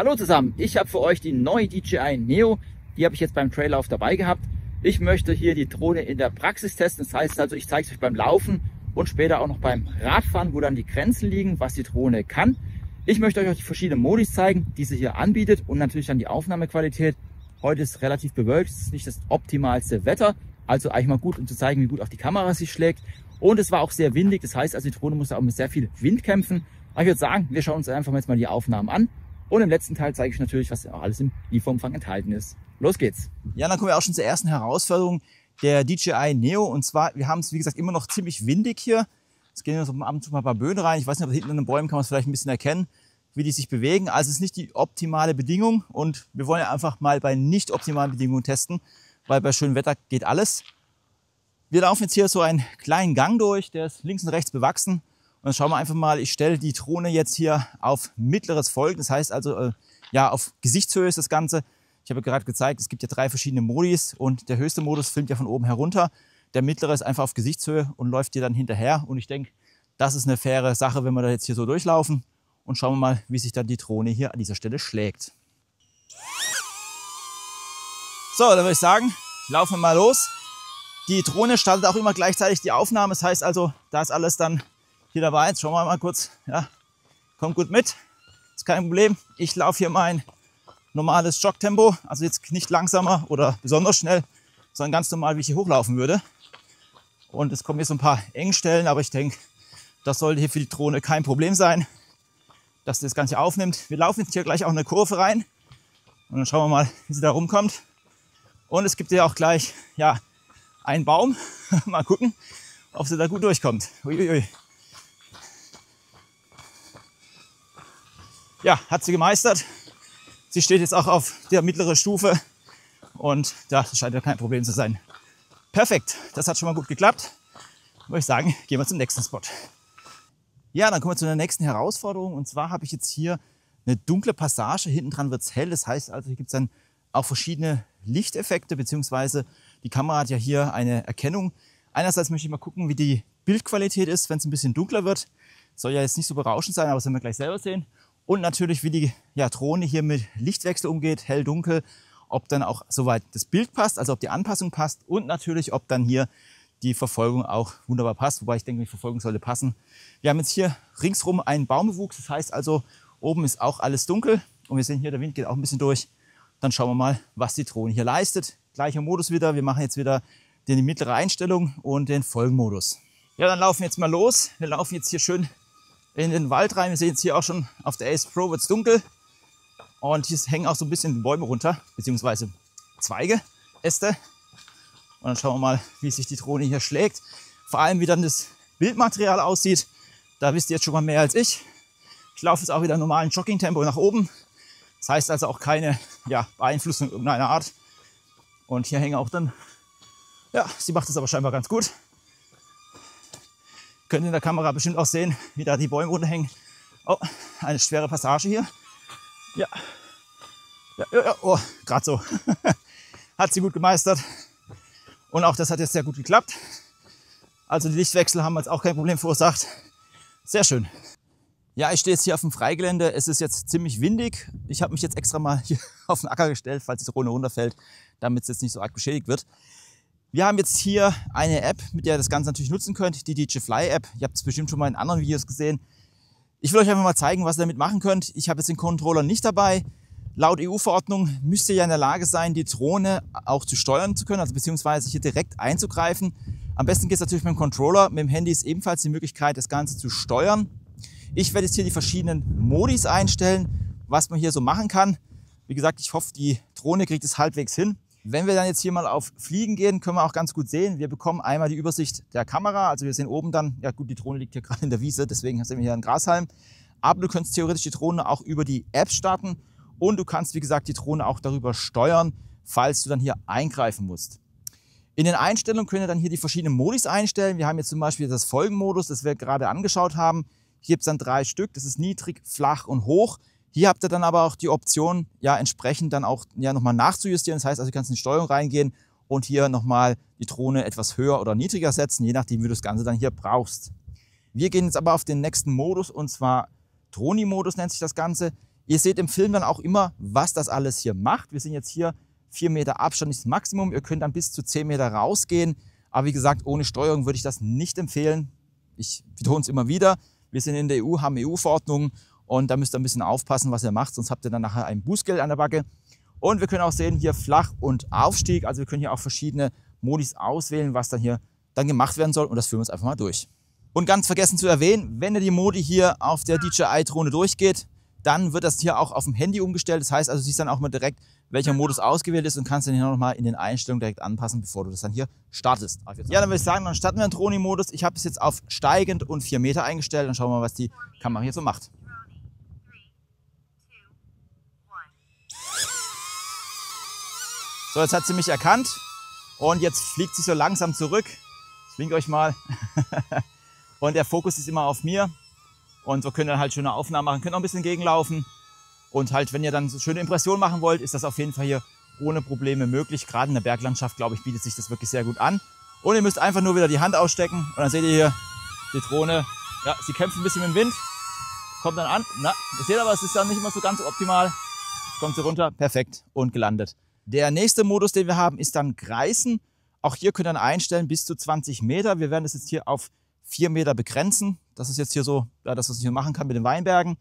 Hallo zusammen, ich habe für euch die neue DJI Neo, die habe ich jetzt beim Traillauf dabei gehabt. Ich möchte hier die Drohne in der Praxis testen, das heißt also, ich zeige es euch beim Laufen und später auch noch beim Radfahren, wo dann die Grenzen liegen, was die Drohne kann. Ich möchte euch auch die verschiedenen Modis zeigen, die sie hier anbietet und natürlich dann die Aufnahmequalität. Heute ist relativ bewölkt, es ist nicht das optimalste Wetter, also eigentlich mal gut, um zu zeigen, wie gut auch die Kamera sich schlägt. Und es war auch sehr windig, das heißt also, die Drohne musste auch mit sehr viel Wind kämpfen. Aber ich würde sagen, wir schauen uns einfach jetzt mal die Aufnahmen an. Und im letzten Teil zeige ich natürlich, was auch alles im Lieferumfang enthalten ist. Los geht's! Ja, dann kommen wir auch schon zur ersten Herausforderung der DJI Neo. Und zwar, wir haben es wie gesagt immer noch ziemlich windig hier. Es gehen so ab und zu mal ein paar Böen rein. Ich weiß nicht, ob hinten an den Bäumen kann man es vielleicht ein bisschen erkennen, wie die sich bewegen. Also es ist nicht die optimale Bedingung. Und wir wollen ja einfach mal bei nicht optimalen Bedingungen testen, weil bei schönem Wetter geht alles. Wir laufen jetzt hier so einen kleinen Gang durch, der ist links und rechts bewachsen. Und dann schauen wir einfach mal, ich stelle die Drohne jetzt hier auf mittleres Folgen. Das heißt also, ja, auf Gesichtshöhe ist das Ganze. Ich habe gerade gezeigt, es gibt ja 3 verschiedene Modis und der höchste Modus filmt ja von oben herunter. Der mittlere ist einfach auf Gesichtshöhe und läuft dir dann hinterher. Und ich denke, das ist eine faire Sache, wenn wir da jetzt hier so durchlaufen. Und schauen wir mal, wie sich dann die Drohne hier an dieser Stelle schlägt. So, dann würde ich sagen, laufen wir mal los. Die Drohne startet auch immer gleichzeitig die Aufnahme. Das heißt also, da ist alles dann hier dabei. Jetzt schauen wir mal kurz. Ja, kommt gut mit. Ist kein Problem. Ich laufe hier mein normales Jogtempo. Also jetzt nicht langsamer oder besonders schnell, sondern ganz normal, wie ich hier hochlaufen würde. Und es kommen hier so ein paar Engstellen, aber ich denke, das sollte hier für die Drohne kein Problem sein, dass sie das Ganze aufnimmt. Wir laufen jetzt hier gleich auch eine Kurve rein. Und dann schauen wir mal, wie sie da rumkommt. Und es gibt hier auch gleich, ja, einen Baum. Mal gucken, ob sie da gut durchkommt. Uiuiui. Ja, hat sie gemeistert. Sie steht jetzt auch auf der mittleren Stufe und das scheint ja kein Problem zu sein. Perfekt, das hat schon mal gut geklappt. Würde ich sagen, gehen wir zum nächsten Spot. Ja, dann kommen wir zu der nächsten Herausforderung. Und zwar habe ich jetzt hier eine dunkle Passage. Hinten dran wird es hell. Das heißt also, hier gibt es dann auch verschiedene Lichteffekte, beziehungsweise die Kamera hat ja hier eine Erkennung. Einerseits möchte ich mal gucken, wie die Bildqualität ist, wenn es ein bisschen dunkler wird. Soll ja jetzt nicht so berauschend sein, aber das werden wir gleich selber sehen. Und natürlich, wie die Drohne hier mit Lichtwechsel umgeht, hell, dunkel, ob dann auch soweit das Bild passt, also ob die Anpassung passt und natürlich, ob dann hier die Verfolgung auch wunderbar passt, wobei ich denke, die Verfolgung sollte passen. Wir haben jetzt hier ringsrum einen Baumbewuchs, das heißt also, oben ist auch alles dunkel und wir sehen hier, der Wind geht auch ein bisschen durch. Dann schauen wir mal, was die Drohne hier leistet. Gleicher Modus wieder, wir machen jetzt wieder die mittlere Einstellung und den Folgenmodus. Ja, dann laufen wir jetzt mal los. Wir laufen jetzt hier schön in den Wald rein. Wir sehen jetzt hier auch schon, auf der Ace Pro wird es dunkel. Und hier hängen auch so ein bisschen Bäume runter, beziehungsweise Zweige, Äste. Und dann schauen wir mal, wie sich die Drohne hier schlägt. Vor allem, wie dann das Bildmaterial aussieht. Da wisst ihr jetzt schon mal mehr als ich. Ich laufe jetzt auch wieder im normalen Jogging-Tempo nach oben. Das heißt also auch keine Beeinflussung irgendeiner Art. Und hier hängen auch dann, ja, sie macht es aber scheinbar ganz gut. Könnt ihr in der Kamera bestimmt auch sehen, wie da die Bäume runterhängen. Oh, eine schwere Passage hier. Ja, oh, gerade so. Hat sie gut gemeistert. Und auch das hat jetzt sehr gut geklappt. Also die Lichtwechsel haben jetzt auch kein Problem verursacht. Sehr schön. Ja, ich stehe jetzt hier auf dem Freigelände. Es ist jetzt ziemlich windig. Ich habe mich jetzt extra mal hier auf den Acker gestellt, falls die Drohne runterfällt, damit es jetzt nicht so arg beschädigt wird. Wir haben jetzt hier eine App, mit der ihr das Ganze natürlich nutzen könnt, die DJI Fly App. Ihr habt es bestimmt schon mal in anderen Videos gesehen. Ich will euch einfach mal zeigen, was ihr damit machen könnt. Ich habe jetzt den Controller nicht dabei. Laut EU-Verordnung müsst ihr ja in der Lage sein, die Drohne auch zu steuern zu können, also beziehungsweise hier direkt einzugreifen. Am besten geht es natürlich mit dem Controller. Mit dem Handy ist ebenfalls die Möglichkeit, das Ganze zu steuern. Ich werde jetzt hier die verschiedenen Modis einstellen, was man hier so machen kann. Wie gesagt, ich hoffe, die Drohne kriegt es halbwegs hin. Wenn wir dann jetzt hier mal auf Fliegen gehen, können wir auch ganz gut sehen. Wir bekommen einmal die Übersicht der Kamera. Also wir sehen oben dann, ja gut, die Drohne liegt hier gerade in der Wiese, deswegen sehen wir hier einen Grashalm. Aber du kannst theoretisch die Drohne auch über die App starten und du kannst, wie gesagt, die Drohne auch darüber steuern, falls du dann hier eingreifen musst. In den Einstellungen könnt ihr dann hier die verschiedenen Modis einstellen. Wir haben jetzt zum Beispiel das Folgenmodus, das wir gerade angeschaut haben. Hier gibt es dann 3 Stück, das ist niedrig, flach und hoch. Hier habt ihr dann aber auch die Option, ja, entsprechend dann auch nochmal nachzujustieren. Das heißt also, du kannst in die Steuerung reingehen und hier nochmal die Drohne etwas höher oder niedriger setzen, je nachdem, wie du das Ganze dann hier brauchst. Wir gehen jetzt aber auf den nächsten Modus, und zwar Droni-Modus nennt sich das Ganze. Ihr seht im Film dann auch immer, was das alles hier macht. Wir sind jetzt hier 4 Meter Abstand ist das Maximum. Ihr könnt dann bis zu 10 Meter rausgehen. Aber wie gesagt, ohne Steuerung würde ich das nicht empfehlen. Ich betone es immer wieder. Wir sind in der EU, haben EU-Verordnungen und da müsst ihr ein bisschen aufpassen, was ihr macht. Sonst habt ihr dann nachher ein Bußgeld an der Backe. Und wir können auch sehen, hier Flach- und Aufstieg. Also wir können hier auch verschiedene Modis auswählen, was dann hier dann gemacht werden soll. Und das führen wir uns einfach mal durch. Und ganz vergessen zu erwähnen, wenn ihr die Modi hier auf der DJI-Drohne durchgeht, dann wird das hier auch auf dem Handy umgestellt. Das heißt also, du siehst dann auch mal direkt, welcher Modus ausgewählt ist und kannst den hier nochmal in den Einstellungen direkt anpassen, bevor du das dann hier startest. Ja, dann würde ich sagen, dann starten wir den Drohnen-Modus. Ich habe es jetzt auf steigend und 4 Meter eingestellt. Dann schauen wir mal, was die Kamera hier so macht. So, jetzt hat sie mich erkannt und jetzt fliegt sie so langsam zurück. Ich winke euch mal. Und der Fokus ist immer auf mir. Und so könnt ihr halt schöne Aufnahmen machen, könnt auch ein bisschen gegenlaufen. Und halt, wenn ihr dann so schöne Impressionen machen wollt, ist das auf jeden Fall hier ohne Probleme möglich. Gerade in der Berglandschaft, glaube ich, bietet sich das wirklich sehr gut an. Und ihr müsst einfach nur wieder die Hand ausstecken und dann seht ihr hier die Drohne. Ja, sie kämpft ein bisschen mit dem Wind, kommt dann an. Na, ihr seht aber, es ist dann nicht immer so ganz optimal. Kommt sie runter, perfekt und gelandet. Der nächste Modus, den wir haben, ist dann Kreisen. Auch hier könnt ihr dann einstellen bis zu 20 Meter. Wir werden das jetzt hier auf 4 Meter begrenzen. Das ist jetzt hier so, ja, das, was ich hier machen kann mit den Weinbergen.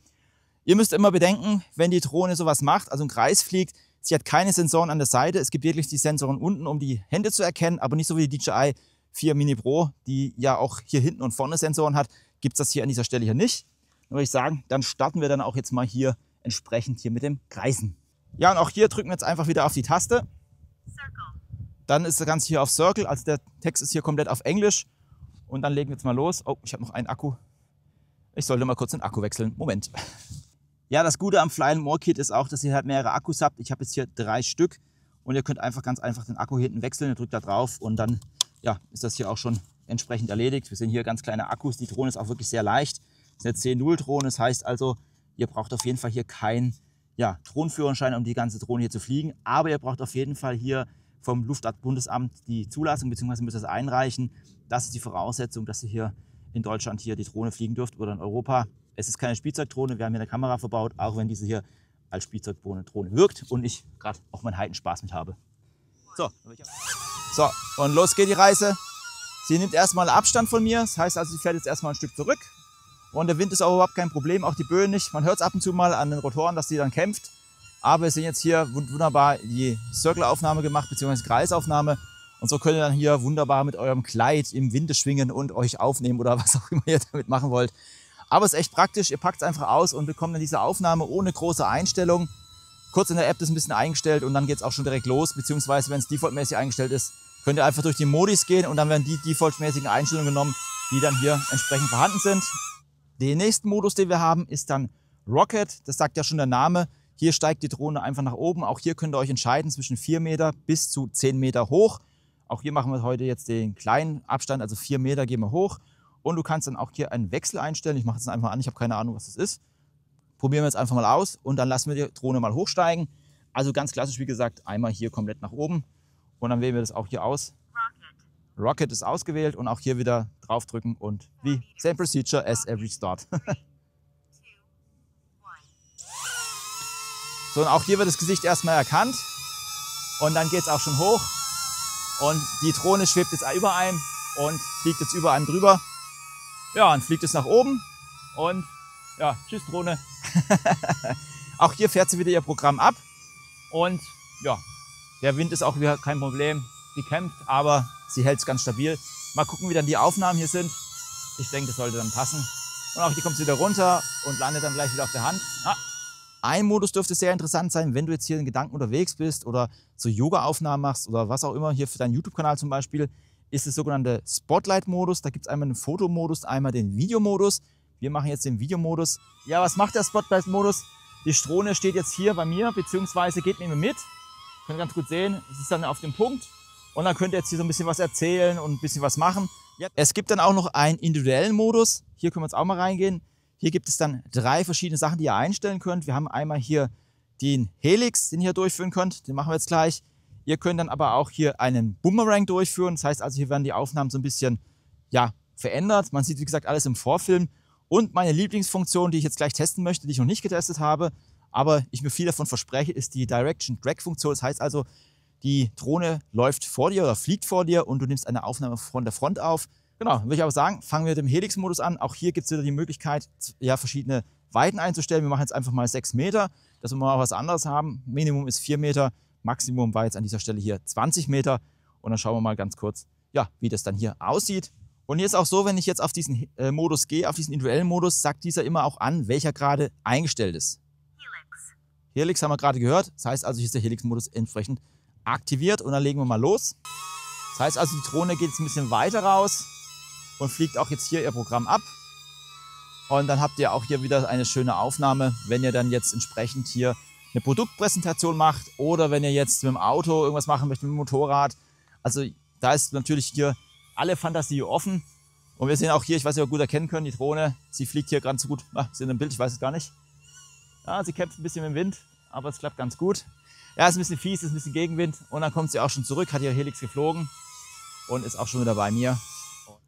Ihr müsst immer bedenken, wenn die Drohne sowas macht, also ein Kreis fliegt, sie hat keine Sensoren an der Seite. Es gibt wirklich die Sensoren unten, um die Hände zu erkennen, aber nicht so wie die DJI 4 Mini Pro, die ja auch hier hinten und vorne Sensoren hat, gibt es das hier an dieser Stelle hier nicht. Dann würde ich sagen, dann starten wir dann auch jetzt mal hier entsprechend hier mit dem Kreisen. Ja, und auch hier drücken wir jetzt einfach wieder auf die Taste. Dann ist das Ganze hier auf Circle, also der Text ist hier komplett auf Englisch. Und dann legen wir jetzt mal los. Oh, ich habe noch einen Akku. Ich sollte mal kurz den Akku wechseln. Moment. Ja, das Gute am Fly More Kit ist auch, dass ihr halt mehrere Akkus habt. Ich habe jetzt hier 3 Stück und ihr könnt einfach ganz einfach den Akku hinten wechseln. Ihr drückt da drauf und dann ja, ist das hier auch schon entsprechend erledigt. Wir sehen hier ganz kleine Akkus. Die Drohne ist auch wirklich sehr leicht. Das ist eine C0-Drohne. Das heißt also, ihr braucht auf jeden Fall hier keinen Drohnenführerschein, um die ganze Drohne hier zu fliegen. Aber ihr braucht auf jeden Fall hier vom Luftfahrtbundesamt die Zulassung, beziehungsweise müsst ihr das einreichen. Das ist die Voraussetzung, dass ihr hier in Deutschland hier die Drohne fliegen dürft oder in Europa. Es ist keine Spielzeugdrohne, wir haben hier eine Kamera verbaut, auch wenn diese hier als Spielzeugdrohne wirkt und ich gerade auch meinen Heidenspaß mit habe. So, und los geht die Reise. Sie nimmt erstmal Abstand von mir, das heißt also, sie fährt jetzt erstmal ein Stück zurück. Und der Wind ist auch überhaupt kein Problem, auch die Böen nicht. Man hört es ab und zu mal an den Rotoren, dass die dann kämpft. Aber wir sehen jetzt hier wunderbar die Circle-Aufnahme gemacht, beziehungsweise Kreisaufnahme. Und so könnt ihr dann hier wunderbar mit eurem Kleid im Winde schwingen und euch aufnehmen oder was auch immer ihr damit machen wollt. Aber es ist echt praktisch, ihr packt es einfach aus und bekommt dann diese Aufnahme ohne große Einstellung. Kurz in der App das ein bisschen eingestellt und dann geht es auch schon direkt los. Beziehungsweise wenn es defaultmäßig eingestellt ist, könnt ihr einfach durch die Modis gehen und dann werden die defaultmäßigen Einstellungen genommen, die dann hier entsprechend vorhanden sind. Den nächsten Modus, den wir haben, ist dann Rocket. Das sagt ja schon der Name. Hier steigt die Drohne einfach nach oben. Auch hier könnt ihr euch entscheiden zwischen 4 Meter bis zu 10 Meter hoch. Auch hier machen wir heute jetzt den kleinen Abstand, also 4 Meter gehen wir hoch. Und du kannst dann auch hier einen Wechsel einstellen. Ich mache es einfach an, ich habe keine Ahnung, was das ist. Probieren wir jetzt einfach mal aus und dann lassen wir die Drohne mal hochsteigen. Also ganz klassisch, wie gesagt, einmal hier komplett nach oben. Und dann wählen wir das auch hier aus. Rocket ist ausgewählt und auch hier wieder draufdrücken und wie same procedure as every start. So, und auch hier wird das Gesicht erstmal erkannt und dann geht es auch schon hoch und die Drohne schwebt jetzt über einem und fliegt jetzt über einem drüber. Ja, und fliegt es nach oben und ja, tschüss Drohne. Auch hier fährt sie wieder ihr Programm ab und ja, der Wind ist auch wieder kein Problem. Die kämpft, aber sie hält es ganz stabil. Mal gucken, wie dann die Aufnahmen hier sind. Ich denke, das sollte dann passen. Und auch hier kommt sie wieder runter und landet dann gleich wieder auf der Hand. Ah. Ein Modus dürfte sehr interessant sein, wenn du jetzt hier in Gedanken unterwegs bist oder so Yoga-Aufnahmen machst oder was auch immer, hier für deinen YouTube-Kanal zum Beispiel, ist das sogenannte Spotlight-Modus. Da gibt es einmal den Fotomodus, einmal den Videomodus. Wir machen jetzt den Videomodus. Ja, was macht der Spotlight-Modus? Die Drohne steht jetzt hier bei mir, beziehungsweise geht mit mir mit. Könnt ihr ganz gut sehen, es ist dann auf dem Punkt. Und dann könnt ihr jetzt hier so ein bisschen was erzählen und ein bisschen was machen. Es gibt dann auch noch einen individuellen Modus. Hier können wir jetzt auch mal reingehen. Hier gibt es dann 3 verschiedene Sachen, die ihr einstellen könnt. Wir haben einmal hier den Helix, den ihr hier durchführen könnt. Den machen wir jetzt gleich. Ihr könnt dann aber auch hier einen Boomerang durchführen. Das heißt also, hier werden die Aufnahmen so ein bisschen verändert. Man sieht, wie gesagt, alles im Vorfilm. Und meine Lieblingsfunktion, die ich jetzt gleich testen möchte, die ich noch nicht getestet habe, Aber ich mir viel davon verspreche, ist die Direction-Drag-Funktion. Das heißt also, die Drohne läuft vor dir oder fliegt vor dir und du nimmst eine Aufnahme von der Front auf. Genau, würde ich aber sagen, fangen wir mit dem Helix-Modus an. Auch hier gibt es wieder die Möglichkeit, ja, verschiedene Weiten einzustellen. Wir machen jetzt einfach mal 6 Meter, dass wir mal was anderes haben. Minimum ist 4 Meter, Maximum war jetzt an dieser Stelle hier 20 Meter. Und dann schauen wir mal ganz kurz, ja, wie das dann hier aussieht. Und jetzt auch so, wenn ich jetzt auf diesen Modus gehe, auf diesen individuellen Modus, sagt dieser immer auch an, welcher gerade eingestellt ist. Helix haben wir gerade gehört. Das heißt also, hier ist der Helix-Modus entsprechend aktiviert. Und dann legen wir mal los. Das heißt also, die Drohne geht jetzt ein bisschen weiter raus und fliegt auch jetzt hier ihr Programm ab. Und dann habt ihr auch hier wieder eine schöne Aufnahme, wenn ihr dann jetzt entsprechend hier eine Produktpräsentation macht oder wenn ihr jetzt mit dem Auto irgendwas machen möchtet, mit dem Motorrad. Also da ist natürlich hier alle Fantasie offen. Und wir sehen auch hier, ich weiß nicht, ob ihr gut erkennen können, die Drohne, sie fliegt hier ganz gut. Sie sind im Bild, ich weiß es gar nicht. Ja, sie kämpft ein bisschen mit dem Wind, aber es klappt ganz gut. Ja, ist ein bisschen fies, ist ein bisschen Gegenwind. Und dann kommt sie auch schon zurück, hat ihr Helix geflogen und ist auch schon wieder bei mir.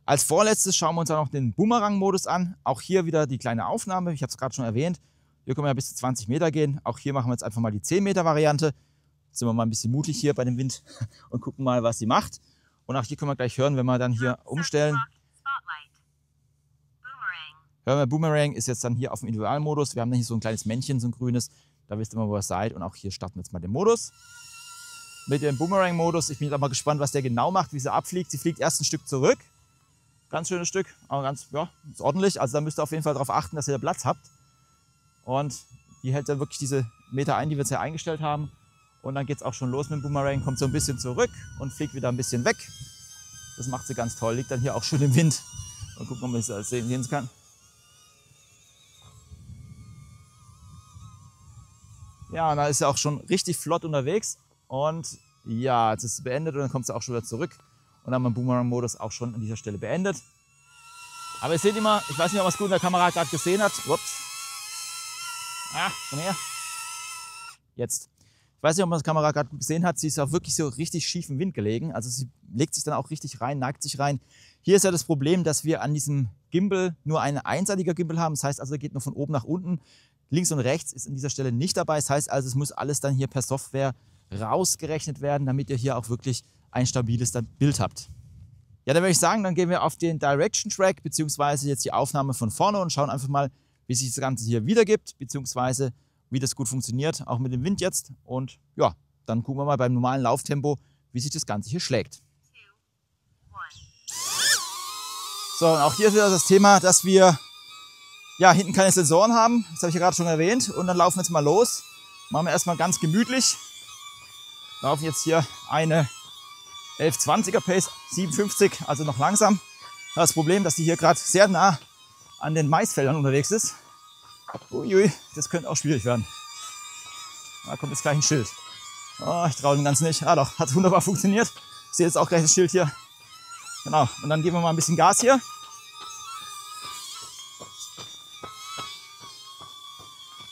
Als vorletztes schauen wir uns dann noch den Boomerang-Modus an. Auch hier wieder die kleine Aufnahme, ich habe es gerade schon erwähnt. Hier können wir ja bis zu 20 Meter gehen. Auch hier machen wir jetzt einfach mal die 10 Meter Variante. Jetzt sind wir mal ein bisschen mutig hier bei dem Wind und gucken mal, was sie macht. Und auch hier können wir gleich hören, wenn wir dann hier umstellen. Hören wir, Boomerang ist jetzt dann hier auf dem Individualmodus. Wir haben dann hier so ein kleines Männchen, so ein grünes. Da wisst ihr mal, wo ihr seid. Und auch hier starten wir jetzt mal den Modus. Mit dem Boomerang-Modus, ich bin jetzt auch mal gespannt, was der genau macht, wie sie abfliegt. Sie fliegt erst ein Stück zurück. Ganz schönes Stück, aber ganz, ja, ist ordentlich. Also da müsst ihr auf jeden Fall darauf achten, dass ihr da Platz habt. Und die hält dann wirklich diese Meter ein, die wir jetzt hier eingestellt haben. Und dann geht es auch schon los mit dem Boomerang, kommt so ein bisschen zurück und fliegt wieder ein bisschen weg. Das macht sie ganz toll, liegt dann hier auch schön im Wind. Und gucken, ob man das sehen kann. Ja, und da ist sie auch schon richtig flott unterwegs. Und ja, jetzt ist sie beendet und dann kommt sie auch schon wieder zurück. Und dann haben wir den Boomerang-Modus auch schon an dieser Stelle beendet. Aber ihr seht immer, ich weiß nicht, ob man es gut in der Kamera gerade gesehen hat. Ups. Ah, komm her. Jetzt. Ich weiß nicht, ob man die Kamera gerade gut gesehen hat. Sie ist auch wirklich so richtig schief im Wind gelegen. Also sie legt sich dann auch richtig rein, neigt sich rein. Hier ist ja das Problem, dass wir an diesem Gimbal nur ein einseitiger Gimbal haben. Das heißt also, er geht nur von oben nach unten. Links und rechts ist an dieser Stelle nicht dabei. Das heißt also, es muss alles dann hier per Software rausgerechnet werden, damit ihr hier auch wirklich ein stabiles Bild habt. Ja, dann würde ich sagen, dann gehen wir auf den Direction Track, beziehungsweise jetzt die Aufnahme von vorne und schauen einfach mal, wie sich das Ganze hier wiedergibt, beziehungsweise wie das gut funktioniert, auch mit dem Wind jetzt. Und ja, dann gucken wir mal beim normalen Lauftempo, wie sich das Ganze hier schlägt. So, und auch hier ist wieder das Thema, dass wir ja hinten keine Sensoren haben. Das habe ich ja gerade schon erwähnt. Und dann laufen wir jetzt mal los. Machen wir erstmal ganz gemütlich. Laufen jetzt hier eine 1120er Pace, 57, also noch langsam. Das Problem, dass die hier gerade sehr nah an den Maisfeldern unterwegs ist. Uiui, das könnte auch schwierig werden. Da kommt jetzt gleich ein Schild. Oh, ich traue dem Ganzen nicht. Ah doch, hat wunderbar funktioniert. Ich sehe jetzt auch gleich das Schild hier. Genau, und dann geben wir mal ein bisschen Gas hier.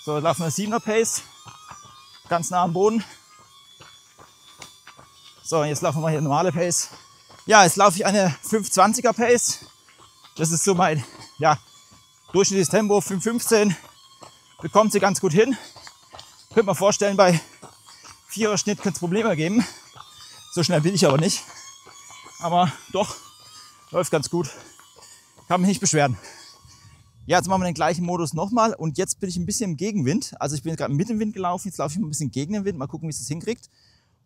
So, laufen wir 7er Pace, ganz nah am Boden. So, jetzt laufen wir mal hier normale Pace. Ja, jetzt laufe ich eine 520er Pace. Das ist so mein durchschnittliches Tempo, 5,15. Bekommt sie ganz gut hin. Könnte man vorstellen, bei 4er Schnitt könnte es Probleme geben. So schnell bin ich aber nicht. Aber doch, läuft ganz gut. Kann mich nicht beschweren. Ja, jetzt machen wir den gleichen Modus nochmal. Und jetzt bin ich ein bisschen im Gegenwind. Also ich bin gerade mit dem Wind gelaufen. Jetzt laufe ich mal ein bisschen gegen den Wind. Mal gucken, wie es das hinkriegt.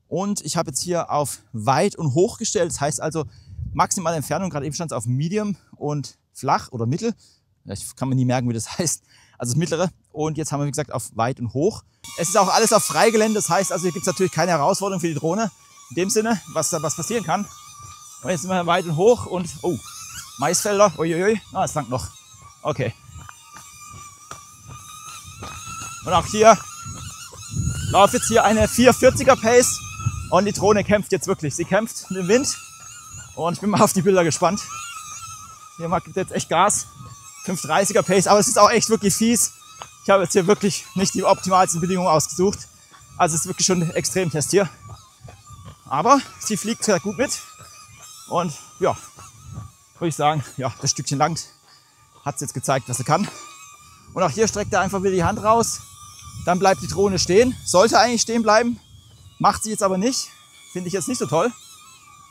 Und ich habe jetzt hier auf weit und hoch gestellt. Das heißt also maximale Entfernung. Gerade eben stand es auf Medium und flach oder mittel. Ich kann mir nie merken, wie das heißt. Also das mittlere. Und jetzt haben wir, wie gesagt, auf weit und hoch. Es ist auch alles auf Freigelände. Das heißt also, hier gibt es natürlich keine Herausforderung für die Drohne. In dem Sinne, was passieren kann. Und jetzt sind wir weit und hoch und, oh, Maisfelder. Uiuiui. Ah, es langt noch. Okay. Und auch hier laufe jetzt hier eine 440er Pace. Und die Drohne kämpft jetzt wirklich. Sie kämpft mit dem Wind. Und ich bin mal auf die Bilder gespannt. Hier gibt jetzt echt Gas. 530er Pace, aber es ist auch echt wirklich fies. Ich habe jetzt hier wirklich nicht die optimalsten Bedingungen ausgesucht. Also es ist wirklich schon ein Extremtest hier. Aber sie fliegt sehr gut mit. Und ja, würde ich sagen, ja, das Stückchen langt. Hat sie jetzt gezeigt, was sie kann. Und auch hier streckt er einfach wieder die Hand raus. Dann bleibt die Drohne stehen. Sollte eigentlich stehen bleiben. Macht sie jetzt aber nicht. Finde ich jetzt nicht so toll.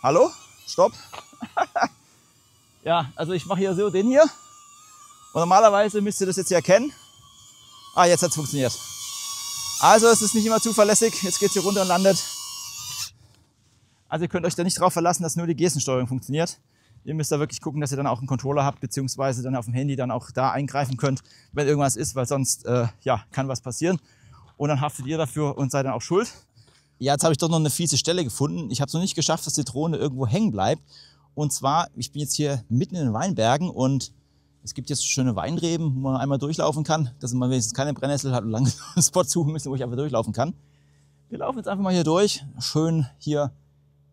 Hallo? Stopp. Ja, also ich mache hier so den hier. Und normalerweise müsst ihr das jetzt hier erkennen. Ah, jetzt hat es funktioniert. Also es ist nicht immer zuverlässig. Jetzt geht es hier runter und landet. Also ihr könnt euch da nicht drauf verlassen, dass nur die Gestensteuerung funktioniert. Ihr müsst da wirklich gucken, dass ihr dann auch einen Controller habt, beziehungsweise dann auf dem Handy dann auch da eingreifen könnt, wenn irgendwas ist, weil sonst ja, kann was passieren. Und dann haftet ihr dafür und seid dann auch schuld. Ja, jetzt habe ich doch noch eine fiese Stelle gefunden. Ich habe es noch nicht geschafft, dass die Drohne irgendwo hängen bleibt. Und zwar, ich bin jetzt hier mitten in den Weinbergen und es gibt jetzt schöne Weinreben, wo man einmal durchlaufen kann, dass man wenigstens keine Brennnessel hat und lange einen Spot suchen müssen, wo ich einfach durchlaufen kann. Wir laufen jetzt einfach mal hier durch, schön hier,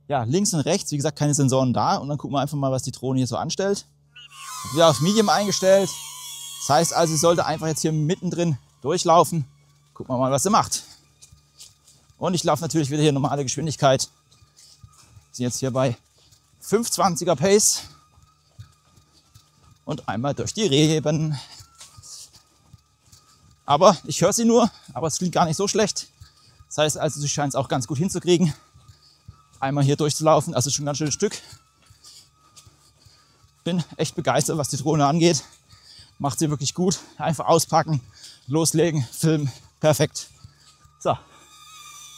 ja, links und rechts, wie gesagt, keine Sensoren da und dann gucken wir einfach mal, was die Drohne hier so anstellt. Wieder auf Medium eingestellt, das heißt also, sie sollte einfach jetzt hier mittendrin durchlaufen. Gucken wir mal, was sie macht. Und ich laufe natürlich wieder hier normale Geschwindigkeit. Wir sind jetzt hier bei 520er Pace. Und einmal durch die Reben. Aber ich höre sie nur, aber es klingt gar nicht so schlecht. Das heißt also, sie scheint es auch ganz gut hinzukriegen. Einmal hier durchzulaufen, also schon ein ganz schönes Stück. Bin echt begeistert, was die Drohne angeht. Macht sie wirklich gut. Einfach auspacken, loslegen, filmen. Perfekt. So,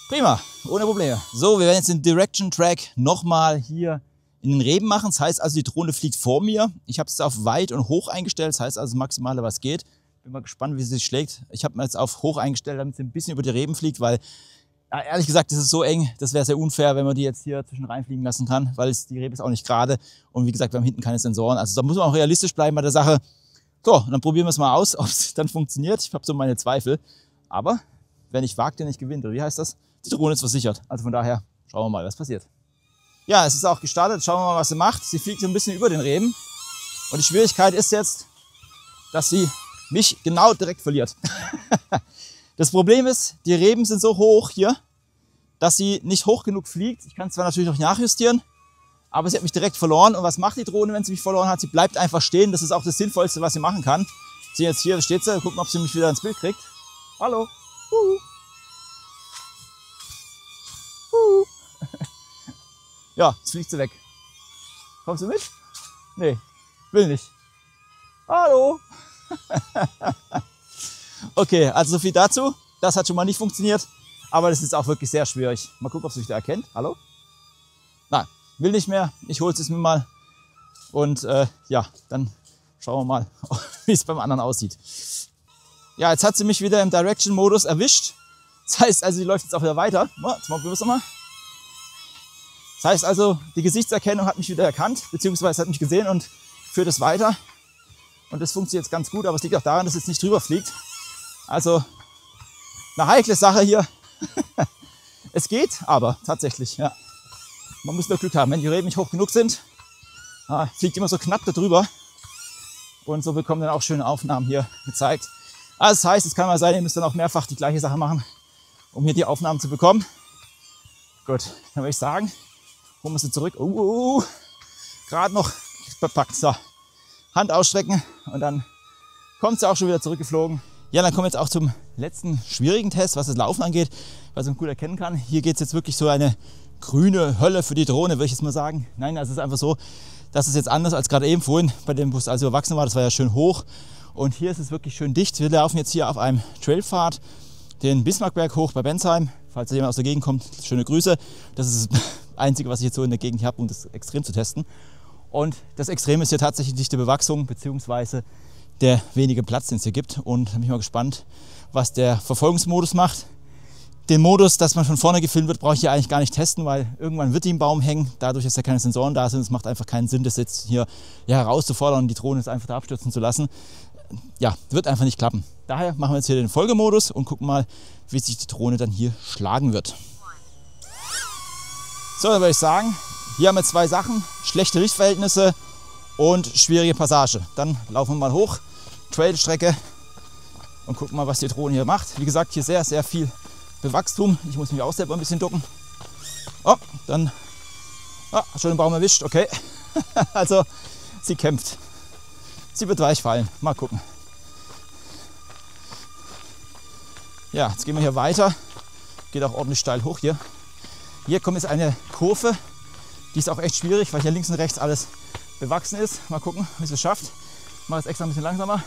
prima, ohne Probleme. So, wir werden jetzt den Direction Track nochmal hier in den Reben machen. Das heißt also, die Drohne fliegt vor mir. Ich habe es auf weit und hoch eingestellt. Das heißt also, maximale, was geht. Bin mal gespannt, wie sie sich schlägt. Ich habe mir jetzt auf hoch eingestellt, damit sie ein bisschen über die Reben fliegt, weil, ja, ehrlich gesagt, das ist so eng. Das wäre sehr unfair, wenn man die jetzt hier zwischen reinfliegen lassen kann, weil die Rebe ist auch nicht gerade. Und wie gesagt, wir haben hinten keine Sensoren. Also da muss man auch realistisch bleiben bei der Sache. So, und dann probieren wir es mal aus, ob es dann funktioniert. Ich habe so meine Zweifel. Aber wer nicht wagt, der nicht gewinnt. Oder wie heißt das? Die Drohne ist versichert. Also von daher schauen wir mal, was passiert. Ja, es ist auch gestartet. Schauen wir mal, was sie macht. Sie fliegt so ein bisschen über den Reben. Und die Schwierigkeit ist jetzt, dass sie mich genau direkt verliert. Das Problem ist, die Reben sind so hoch hier, dass sie nicht hoch genug fliegt. Ich kann es zwar natürlich noch nachjustieren, aber sie hat mich direkt verloren. Und was macht die Drohne, wenn sie mich verloren hat? Sie bleibt einfach stehen. Das ist auch das Sinnvollste, was sie machen kann. Sie jetzt hier, steht sie. Gucken, ob sie mich wieder ins Bild kriegt. Hallo. Ja, jetzt fliegt sie weg. Kommst du mit? Nee, will nicht. Hallo. Okay, also so viel dazu. Das hat schon mal nicht funktioniert. Aber das ist auch wirklich sehr schwierig. Mal gucken, ob sie sich da erkennt. Hallo? Nein, will nicht mehr. Ich hole es mir mal. Und ja, dann schauen wir mal, wie es beim anderen aussieht. Ja, jetzt hat sie mich wieder im Direction-Modus erwischt. Das heißt also, sie läuft jetzt auch wieder weiter. Jetzt probieren wir es nochmal. Das heißt also, die Gesichtserkennung hat mich wieder erkannt, beziehungsweise hat mich gesehen und führt es weiter. Und das funktioniert jetzt ganz gut, aber es liegt auch daran, dass es nicht drüber fliegt. Also eine heikle Sache hier. Es geht, aber tatsächlich, ja. Man muss nur Glück haben. Wenn die Reben nicht hoch genug sind, fliegt immer so knapp da drüber. Und so bekommen dann auch schöne Aufnahmen hier gezeigt. Also das heißt, es kann mal sein, ihr müsst dann auch mehrfach die gleiche Sache machen, um hier die Aufnahmen zu bekommen. Gut, dann würde ich sagen, holen wir sie zurück. Gerade noch verpackt. So, Hand ausstrecken und dann kommt sie auch schon wieder zurückgeflogen. Ja, dann kommen wir jetzt auch zum letzten schwierigen Test, was das Laufen angeht, was man gut erkennen kann. Hier geht es jetzt wirklich so eine grüne Hölle für die Drohne, würde ich jetzt mal sagen. Nein, also es ist einfach so, dass es jetzt anders als gerade eben vorhin, bei dem Bus, als ich erwachsen war, das war ja schön hoch. Und hier ist es wirklich schön dicht. Wir laufen jetzt hier auf einem Trailpfad, den Bismarckberg hoch bei Bensheim. Falls jemand aus der Gegend kommt, schöne Grüße. Das ist das Einzige, was ich jetzt so in der Gegend habe, um das Extrem zu testen. Und das Extrem ist hier tatsächlich dichte Bewachsung, beziehungsweise der wenige Platz, den es hier gibt. Und da bin ich mal gespannt, was der Verfolgungsmodus macht. Den Modus, dass man von vorne gefilmt wird, brauche ich hier eigentlich gar nicht testen, weil irgendwann wird die im Baum hängen. Dadurch, dass ja keine Sensoren da sind, es macht einfach keinen Sinn, das jetzt hier herauszufordern und die Drohne jetzt einfach da abstürzen zu lassen. Ja, wird einfach nicht klappen. Daher machen wir jetzt hier den Folgemodus und gucken mal, wie sich die Drohne dann hier schlagen wird. So, dann würde ich sagen, hier haben wir zwei Sachen, schlechte Lichtverhältnisse und schwierige Passage. Dann laufen wir mal hoch, Trailstrecke und gucken mal, was die Drohne hier macht. Wie gesagt, hier sehr, sehr viel Bewachstum. Ich muss mich auch selber ein bisschen ducken. Oh, dann schon den Baum erwischt, okay. Also, sie kämpft. Sie wird weich fallen. Mal gucken. Ja, jetzt gehen wir hier weiter. Geht auch ordentlich steil hoch hier. Hier kommt jetzt eine Kurve. Die ist auch echt schwierig, weil hier links und rechts alles bewachsen ist. Mal gucken, wie es schafft. Ich mache jetzt extra ein bisschen langsamer.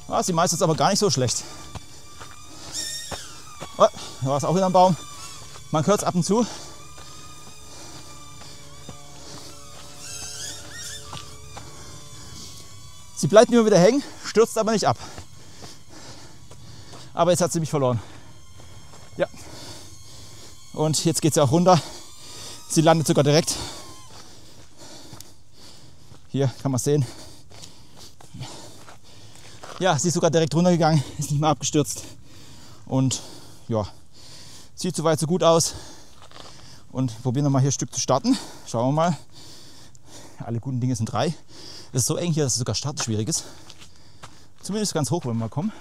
Ah, sie meistert es aber gar nicht so schlecht. Oh, da war es auch wieder ein Baum. Man hört es ab und zu. Sie bleibt nur wieder hängen, stürzt aber nicht ab. Aber jetzt hat sie mich verloren. Ja. Und jetzt geht sie auch runter. Sie landet sogar direkt. Hier kann man sehen. Ja, sie ist sogar direkt runtergegangen, ist nicht mehr abgestürzt. Und ja, sieht soweit so gut aus. Und probieren wir mal hier ein Stück zu starten. Schauen wir mal. Alle guten Dinge sind 3. Es ist so eng hier, dass es sogar starten schwierig ist. Zumindest ganz hoch, wenn wir mal kommen.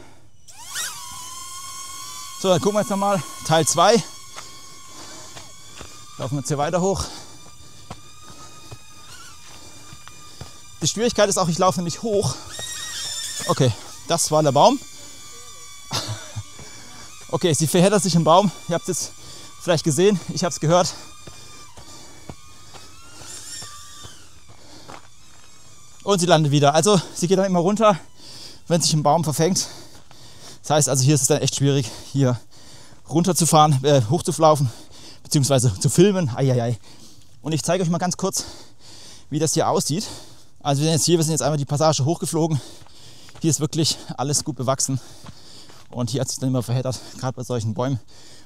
So, dann gucken wir jetzt nochmal Teil 2. Laufen wir jetzt hier weiter hoch. Die Schwierigkeit ist auch, ich laufe nämlich hoch. Okay, das war der Baum. Okay, sie verheddert sich im Baum. Ihr habt es jetzt vielleicht gesehen, ich habe es gehört. Und sie landet wieder. Also sie geht dann immer runter, wenn sich ein Baum verfängt. Das heißt also, hier ist es dann echt schwierig, hier runterzufahren, hochzulaufen, beziehungsweise zu filmen. Eieiei. Und ich zeige euch mal ganz kurz, wie das hier aussieht. Also wir sind jetzt einmal die Passage hochgeflogen. Hier ist wirklich alles gut bewachsen. Und hier hat sich dann immer verheddert, gerade bei solchen Bäumen,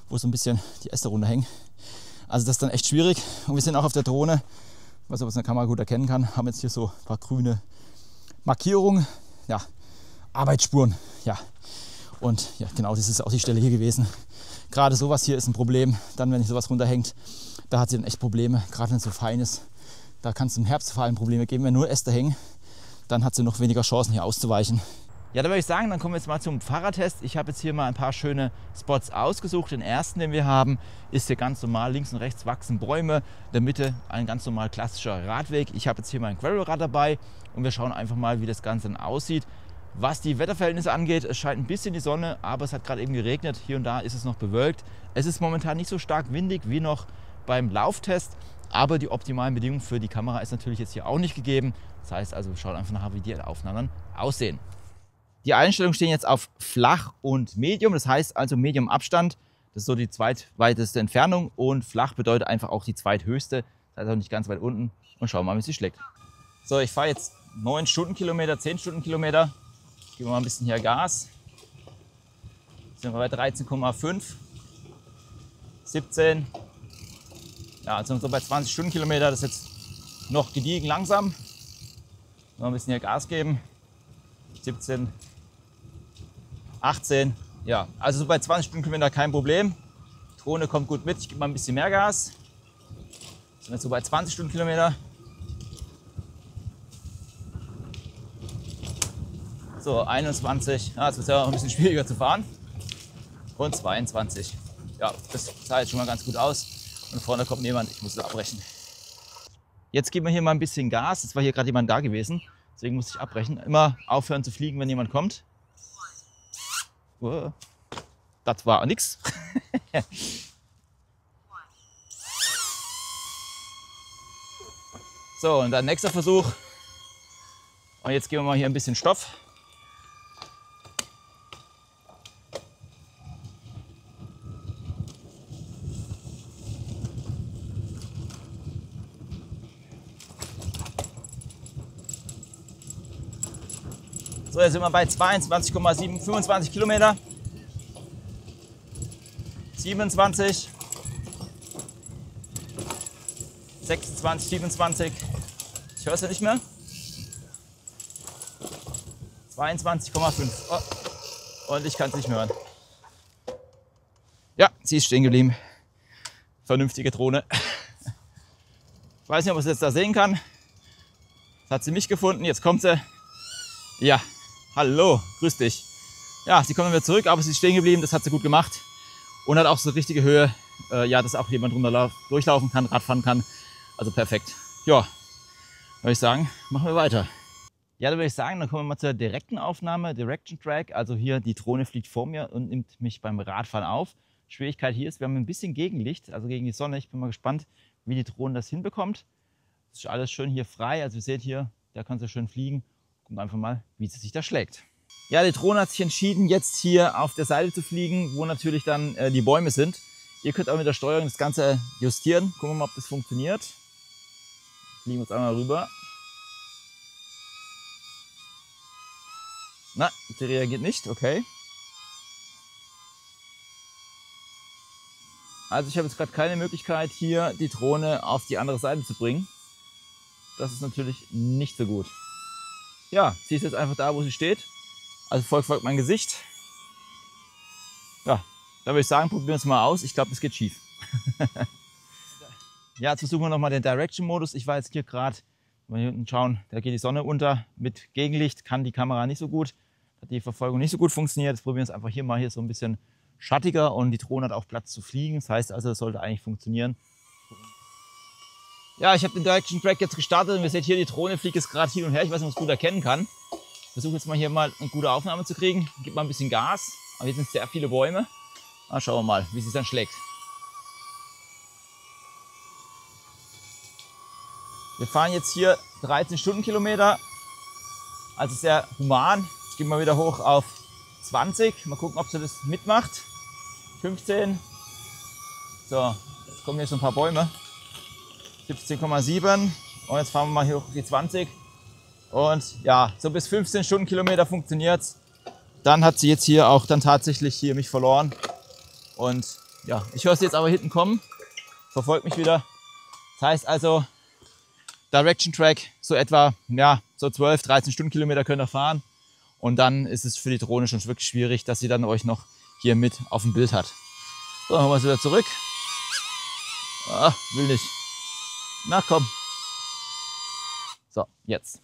wo so ein bisschen die Äste runterhängen. Also das ist dann echt schwierig. Und wir sind auch auf der Drohne, was man aus der Kamera gut erkennen kann, haben jetzt hier so ein paar grüne Markierungen. Ja, Arbeitsspuren. Ja. Und ja, genau, das ist auch die Stelle hier gewesen. Gerade sowas hier ist ein Problem. Dann, wenn sowas runterhängt, da hat sie dann echt Probleme. Gerade wenn es so fein ist, da kann es im Herbst vor allem Probleme geben. Wenn nur Äste hängen, dann hat sie noch weniger Chancen, hier auszuweichen. Ja, da würde ich sagen, dann kommen wir jetzt mal zum Fahrradtest. Ich habe jetzt hier mal ein paar schöne Spots ausgesucht. Den ersten, den wir haben, ist hier ganz normal. Links und rechts wachsen Bäume. In der Mitte ein ganz normal klassischer Radweg. Ich habe jetzt hier mein Gravelrad dabei und wir schauen einfach mal, wie das Ganze dann aussieht. Was die Wetterverhältnisse angeht, es scheint ein bisschen die Sonne, aber es hat gerade eben geregnet. Hier und da ist es noch bewölkt. Es ist momentan nicht so stark windig wie noch beim Lauftest, aber die optimalen Bedingungen für die Kamera ist natürlich jetzt hier auch nicht gegeben. Das heißt also, wir schauen einfach nachher, wie die Aufnahmen aussehen. Die Einstellungen stehen jetzt auf flach und medium, das heißt also Medium Abstand. Das ist so die zweitweiteste Entfernung und flach bedeutet einfach auch die zweithöchste. Das heißt auch nicht ganz weit unten und schauen wir mal, wie sie schlägt. So, ich fahre jetzt 9 Stundenkilometer, 10 Stundenkilometer. Geben wir mal ein bisschen hier Gas. Sind wir bei 13,5, 17. Ja, also so bei 20 Stundenkilometer. Das ist jetzt noch gediegen langsam. Noch ein bisschen hier Gas geben. 17, 18. Ja, also so bei 20 Stundenkilometer kein Problem. Die Drohne kommt gut mit. Ich gebe mal ein bisschen mehr Gas. Sind jetzt so bei 20 Stundenkilometer. So, 21, ja, jetzt wird es ja auch ein bisschen schwieriger zu fahren. Und 22. Ja, das sah jetzt schon mal ganz gut aus. Und vorne kommt niemand, ich muss es abbrechen. Jetzt geben wir hier mal ein bisschen Gas. Jetzt war hier gerade jemand da gewesen, deswegen muss ich abbrechen. Immer aufhören zu fliegen, wenn jemand kommt. Das war nix. So, und dann nächster Versuch. Und jetzt geben wir mal hier ein bisschen Stoff. So, jetzt sind wir bei 22,7, 25 Kilometer. 27, 26, 27. Ich höre es ja nicht mehr. 22,5. Oh. Und ich kann es nicht mehr hören. Ja, sie ist stehen geblieben. Vernünftige Drohne. Ich weiß nicht, ob man es jetzt da sehen kann. Jetzt hat sie mich gefunden, jetzt kommt sie. Ja, hallo, grüß dich. Ja, sie kommt wieder zurück, aber sie ist stehen geblieben, das hat sie gut gemacht. Und hat auch so eine richtige Höhe, ja, dass auch jemand durchlaufen kann, Radfahren kann. Also perfekt. Ja, würde ich sagen, machen wir weiter. Ja, da würde ich sagen, dann kommen wir mal zur direkten Aufnahme, Direction Track. Also hier, die Drohne fliegt vor mir und nimmt mich beim Radfahren auf. Schwierigkeit hier ist, wir haben ein bisschen Gegenlicht, also gegen die Sonne. Ich bin mal gespannt, wie die Drohne das hinbekommt. Das ist alles schön hier frei. Also ihr seht hier, der kann so schön fliegen. Gucken einfach mal, wie sie sich da schlägt. Ja, die Drohne hat sich entschieden, jetzt hier auf der Seite zu fliegen, wo natürlich dann die Bäume sind. Ihr könnt auch mit der Steuerung das Ganze justieren. Gucken wir mal, ob das funktioniert. Fliegen wir jetzt einmal rüber. Na, die reagiert nicht, okay. Also ich habe jetzt gerade keine Möglichkeit, hier die Drohne auf die andere Seite zu bringen. Das ist natürlich nicht so gut. Ja, sie ist jetzt einfach da, wo sie steht. Also folgt mein Gesicht. Ja, da würde ich sagen, probieren wir es mal aus. Ich glaube, das geht schief. Ja, jetzt versuchen wir nochmal den Direction-Modus. Ich war jetzt hier gerade, wenn wir hier unten schauen, da geht die Sonne unter. Mit Gegenlicht kann die Kamera nicht so gut. Hat die Verfolgung nicht so gut funktioniert. Jetzt probieren wir es einfach hier mal hier so ein bisschen schattiger und die Drohne hat auch Platz zu fliegen. Das heißt also, das sollte eigentlich funktionieren. Ja, ich habe den Direction Track jetzt gestartet und wir sehen hier, die Drohne fliegt jetzt gerade hin und her. Ich weiß nicht, ob man es gut erkennen kann. Ich versuche jetzt mal hier mal eine gute Aufnahme zu kriegen. Gib mal ein bisschen Gas. Aber hier sind sehr viele Bäume. Schauen wir mal, wie sie es dann schlägt. Wir fahren jetzt hier 13 Stundenkilometer. Also sehr human. Jetzt gehen wir wieder hoch auf 20. Mal gucken, ob sie das mitmacht. 15. So, jetzt kommen hier so ein paar Bäume. 17,7. Und jetzt fahren wir mal hier hoch auf die 20. Und ja, so bis 15 Stundenkilometer funktioniert es. Dann hat sie jetzt hier auch dann tatsächlich hier mich verloren. Und ja, ich höre sie jetzt aber hinten kommen. Verfolgt mich wieder. Das heißt also, Direction Track so etwa, ja, so 12, 13 Stundenkilometer könnt ihr fahren. Und dann ist es für die Drohne schon wirklich schwierig, dass sie dann euch noch hier mit auf dem Bild hat. So, dann holen wir sie wieder zurück. Ah, will nicht. Na komm. So, jetzt.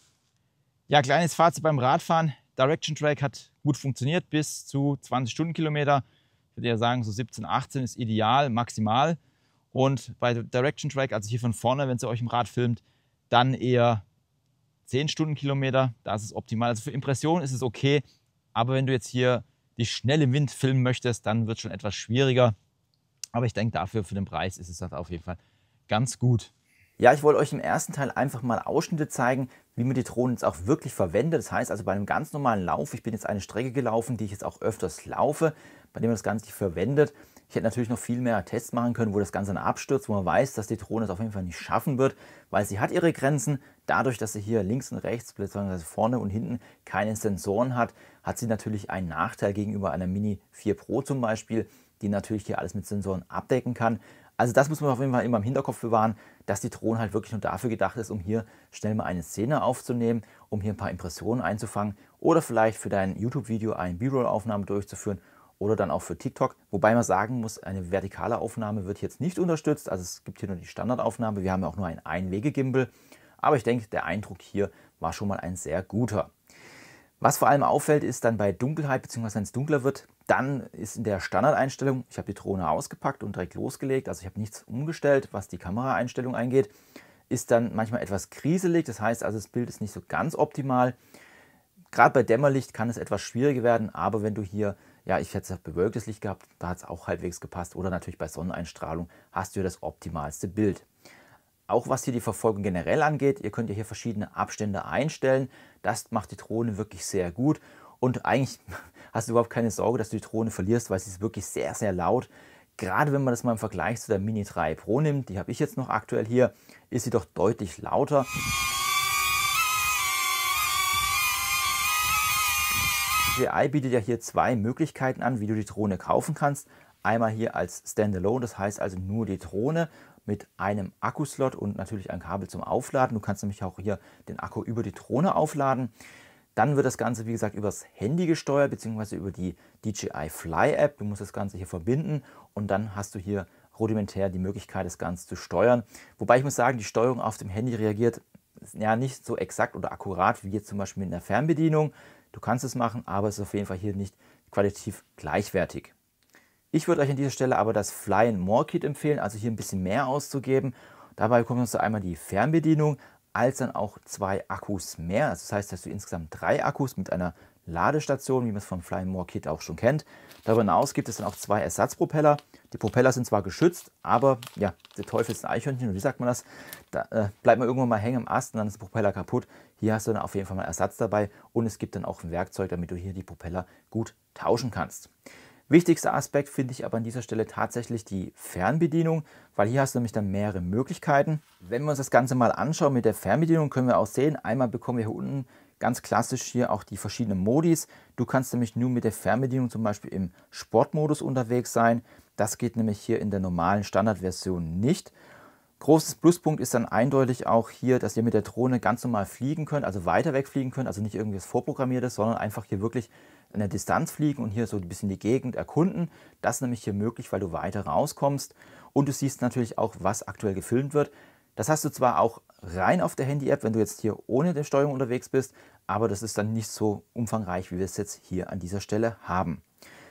Ja, kleines Fazit beim Radfahren. Direction Track hat gut funktioniert bis zu 20 Stundenkilometer. Ich würde ja sagen, so 17, 18 ist ideal, maximal. Und bei Direction Track, also hier von vorne, wenn sie euch im Rad filmt, dann eher 10 Stundenkilometer. Da ist es optimal. Also für Impressionen ist es okay. Aber wenn du jetzt hier dich schnell im Wind filmen möchtest, dann wird es schon etwas schwieriger. Aber ich denke, dafür für den Preis ist es halt auf jeden Fall ganz gut. Ja, ich wollte euch im ersten Teil einfach mal Ausschnitte zeigen, wie man die Drohne jetzt auch wirklich verwendet. Das heißt also bei einem ganz normalen Lauf, ich bin jetzt eine Strecke gelaufen, die ich jetzt auch öfters laufe, bei dem man das Ganze nicht verwendet. Ich hätte natürlich noch viel mehr Tests machen können, wo das Ganze dann abstürzt, wo man weiß, dass die Drohne es auf jeden Fall nicht schaffen wird, weil sie hat ihre Grenzen. Dadurch, dass sie hier links und rechts, beziehungsweise vorne und hinten keine Sensoren hat, hat sie natürlich einen Nachteil gegenüber einer Mini 4 Pro zum Beispiel, die natürlich hier alles mit Sensoren abdecken kann. Also das muss man auf jeden Fall immer im Hinterkopf bewahren, dass die Drohne halt wirklich nur dafür gedacht ist, um hier schnell mal eine Szene aufzunehmen, um hier ein paar Impressionen einzufangen oder vielleicht für dein YouTube-Video eine B-Roll-Aufnahme durchzuführen oder dann auch für TikTok. Wobei man sagen muss, eine vertikale Aufnahme wird jetzt nicht unterstützt. Also es gibt hier nur die Standardaufnahme. Wir haben ja auch nur ein Einwege-Gimbal. Aber ich denke, der Eindruck hier war schon mal ein sehr guter. Was vor allem auffällt, ist dann bei Dunkelheit, beziehungsweise wenn es dunkler wird, dann ist in der Standardeinstellung, ich habe die Drohne ausgepackt und direkt losgelegt, also ich habe nichts umgestellt, was die Kameraeinstellung eingeht, ist dann manchmal etwas kriselig, das heißt also das Bild ist nicht so ganz optimal. Gerade bei Dämmerlicht kann es etwas schwieriger werden, aber wenn du hier, ja, ich hätte bewölktes Licht gehabt, da hat es auch halbwegs gepasst, oder natürlich bei Sonneneinstrahlung hast du ja das optimalste Bild. Auch was hier die Verfolgung generell angeht, ihr könnt ja hier verschiedene Abstände einstellen. Das macht die Drohne wirklich sehr gut. Und eigentlich hast du überhaupt keine Sorge, dass du die Drohne verlierst, weil sie ist wirklich sehr, sehr laut. Gerade wenn man das mal im Vergleich zu der Mini 3 Pro nimmt, die habe ich jetzt noch aktuell hier, ist sie doch deutlich lauter. DJI bietet ja hier zwei Möglichkeiten an, wie du die Drohne kaufen kannst. Einmal hier als Standalone, das heißt also nur die Drohne mit einem Akkuslot und natürlich ein Kabel zum Aufladen. Du kannst nämlich auch hier den Akku über die Drohne aufladen. Dann wird das Ganze, wie gesagt, übers Handy gesteuert, beziehungsweise über die DJI Fly App. Du musst das Ganze hier verbinden und dann hast du hier rudimentär die Möglichkeit, das Ganze zu steuern. Wobei ich muss sagen, die Steuerung auf dem Handy reagiert ja nicht so exakt oder akkurat wie jetzt zum Beispiel mit einer Fernbedienung. Du kannst es machen, aber es ist auf jeden Fall hier nicht qualitativ gleichwertig. Ich würde euch an dieser Stelle aber das Fly & More Kit empfehlen, also hier ein bisschen mehr auszugeben. Dabei bekommst du einmal die Fernbedienung, als dann auch 2 Akkus mehr. Also das heißt, dass du insgesamt 3 Akkus mit einer Ladestation, wie man es vom Fly More Kit auch schon kennt. Darüber hinaus gibt es dann auch 2 Ersatzpropeller. Die Propeller sind zwar geschützt, aber ja, der Teufel ist ein Eichhörnchen, und wie sagt man das? Da bleibt man irgendwann mal hängen im Ast und dann ist der Propeller kaputt. Hier hast du dann auf jeden Fall mal Ersatz dabei, und es gibt dann auch ein Werkzeug, damit du hier die Propeller gut tauschen kannst. Wichtigster Aspekt finde ich aber an dieser Stelle tatsächlich die Fernbedienung, weil hier hast du nämlich dann mehrere Möglichkeiten. Wenn wir uns das Ganze mal anschauen mit der Fernbedienung, können wir auch sehen, einmal bekommen wir hier unten ganz klassisch hier auch die verschiedenen Modis. Du kannst nämlich nur mit der Fernbedienung zum Beispiel im Sportmodus unterwegs sein. Das geht nämlich hier in der normalen Standardversion nicht. Großes Pluspunkt ist dann eindeutig auch hier, dass ihr mit der Drohne ganz normal fliegen könnt, also weiter weg fliegen könnt, also nicht irgendwie was Vorprogrammiertes, sondern einfach hier wirklich an der Distanz fliegen und hier so ein bisschen die Gegend erkunden. Das ist nämlich hier möglich, weil du weiter rauskommst, und du siehst natürlich auch, was aktuell gefilmt wird. Das hast du zwar auch rein auf der Handy-App, wenn du jetzt hier ohne die Steuerung unterwegs bist, aber das ist dann nicht so umfangreich, wie wir es jetzt hier an dieser Stelle haben.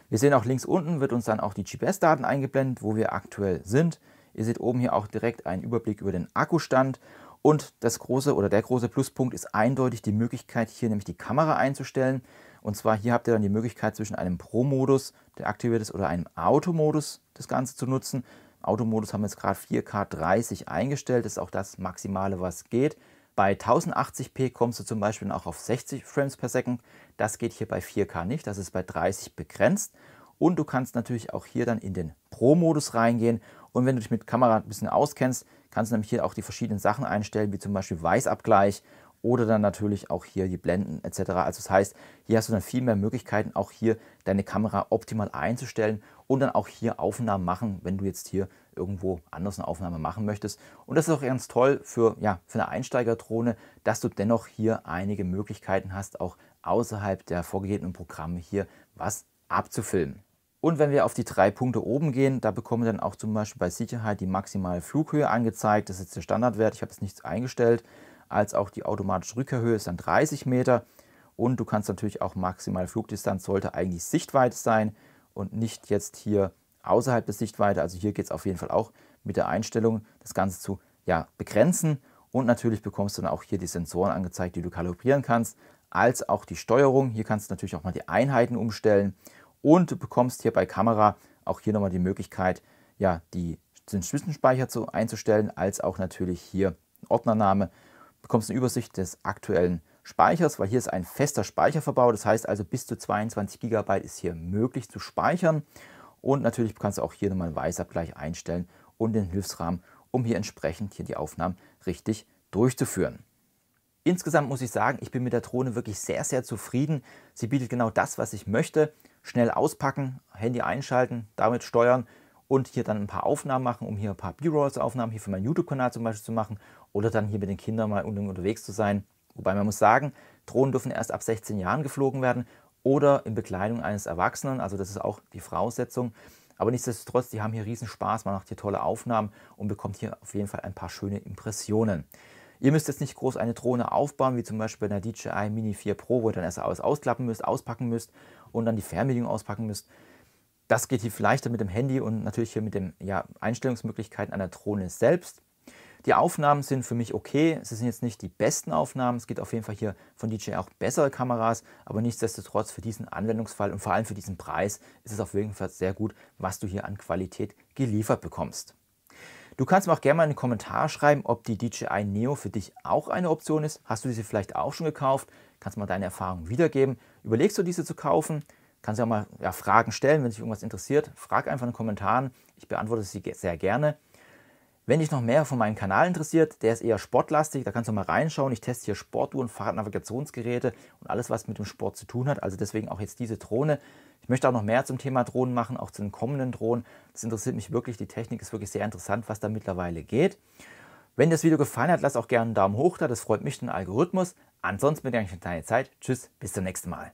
Wir sehen auch links unten wird uns dann auch die GPS-Daten eingeblendet, wo wir aktuell sind. Ihr seht oben hier auch direkt einen Überblick über den Akkustand, und der große Pluspunkt ist eindeutig die Möglichkeit, hier nämlich die Kamera einzustellen. Und zwar hier habt ihr dann die Möglichkeit, zwischen einem Pro-Modus, der aktiviert ist, oder einem Automodus das Ganze zu nutzen. Automodus haben wir jetzt gerade 4K 30 eingestellt, das ist auch das Maximale, was geht. Bei 1080p kommst du zum Beispiel auch auf 60 Frames per Second. Das geht hier bei 4K nicht, das ist bei 30 begrenzt. Und du kannst natürlich auch hier dann in den Pro-Modus reingehen. Und wenn du dich mit Kamera ein bisschen auskennst, kannst du nämlich hier auch die verschiedenen Sachen einstellen, wie zum Beispiel Weißabgleich oder dann natürlich auch hier die Blenden etc. Also das heißt, hier hast du dann viel mehr Möglichkeiten, auch hier deine Kamera optimal einzustellen und dann auch hier Aufnahmen machen, wenn du jetzt hier irgendwo anders eine Aufnahme machen möchtest. Und das ist auch ganz toll für eine Einsteigerdrohne, dass du dennoch hier einige Möglichkeiten hast, auch außerhalb der vorgegebenen Programme hier was abzufilmen. Und wenn wir auf die 3 Punkte oben gehen, da bekommen wir dann auch zum Beispiel bei Sicherheit die maximale Flughöhe angezeigt. Das ist jetzt der Standardwert, ich habe jetzt nichts eingestellt. Als auch die automatische Rückkehrhöhe ist dann 30 Meter. Und du kannst natürlich auch maximale Flugdistanz, sollte eigentlich Sichtweite sein und nicht jetzt hier außerhalb der Sichtweite. Also hier geht es auf jeden Fall auch mit der Einstellung, das Ganze zu begrenzen. Und natürlich bekommst du dann auch hier die Sensoren angezeigt, die du kalibrieren kannst, als auch die Steuerung. Hier kannst du natürlich auch mal die Einheiten umstellen. Und du bekommst hier bei Kamera auch hier nochmal die Möglichkeit, den Zwischenspeicher einzustellen, als auch natürlich hier Ordnername. Du bekommst eine Übersicht des aktuellen Speichers, weil hier ist ein fester Speicher verbaut. Das heißt also, bis zu 22 GB ist hier möglich zu speichern. Und natürlich kannst du auch hier nochmal einen Weißabgleich einstellen und den Hilfsrahmen, um hier entsprechend hier die Aufnahmen richtig durchzuführen. Insgesamt muss ich sagen, ich bin mit der Drohne wirklich sehr, sehr zufrieden. Sie bietet genau das, was ich möchte. Schnell auspacken, Handy einschalten, damit steuern und hier dann ein paar Aufnahmen machen, um hier ein paar B-Rolls-Aufnahmen hier für meinen YouTube-Kanal zum Beispiel zu machen oder dann hier mit den Kindern mal unterwegs zu sein. Wobei man muss sagen, Drohnen dürfen erst ab 16 Jahren geflogen werden oder in Begleitung eines Erwachsenen. Also das ist auch die Voraussetzung. Aber nichtsdestotrotz, die haben hier riesen Spaß, man macht hier tolle Aufnahmen und bekommt hier auf jeden Fall ein paar schöne Impressionen. Ihr müsst jetzt nicht groß eine Drohne aufbauen, wie zum Beispiel bei der DJI Mini 4 Pro, wo ihr dann erst alles ausklappen müsst, auspacken müsst und dann die Fernbedienung auspacken müsst. Das geht hier leichter mit dem Handy und natürlich hier mit den Einstellungsmöglichkeiten an der Drohne selbst. Die Aufnahmen sind für mich okay. Es sind jetzt nicht die besten Aufnahmen. Es gibt auf jeden Fall hier von DJI auch bessere Kameras, aber nichtsdestotrotz für diesen Anwendungsfall und vor allem für diesen Preis ist es auf jeden Fall sehr gut, was du hier an Qualität geliefert bekommst. Du kannst mir auch gerne mal einen Kommentar schreiben, ob die DJI Neo für dich auch eine Option ist. Hast du diese vielleicht auch schon gekauft? Kannst mal deine Erfahrungen wiedergeben. Überlegst du diese zu kaufen? Kannst ja auch mal Fragen stellen, wenn dich irgendwas interessiert. Frag einfach in den Kommentaren. Ich beantworte sie sehr gerne. Wenn dich noch mehr von meinem Kanal interessiert, der ist eher sportlastig, da kannst du mal reinschauen. Ich teste hier Sportuhren, Fahrradnavigationsgeräte und alles, was mit dem Sport zu tun hat. Also deswegen auch jetzt diese Drohne. Ich möchte auch noch mehr zum Thema Drohnen machen, auch zu den kommenden Drohnen. Das interessiert mich wirklich. Die Technik ist wirklich sehr interessant, was da mittlerweile geht. Wenn dir das Video gefallen hat, lass auch gerne einen Daumen hoch da. Das freut mich, den Algorithmus. Ansonsten bedanke ich mich für deine Zeit. Tschüss, bis zum nächsten Mal.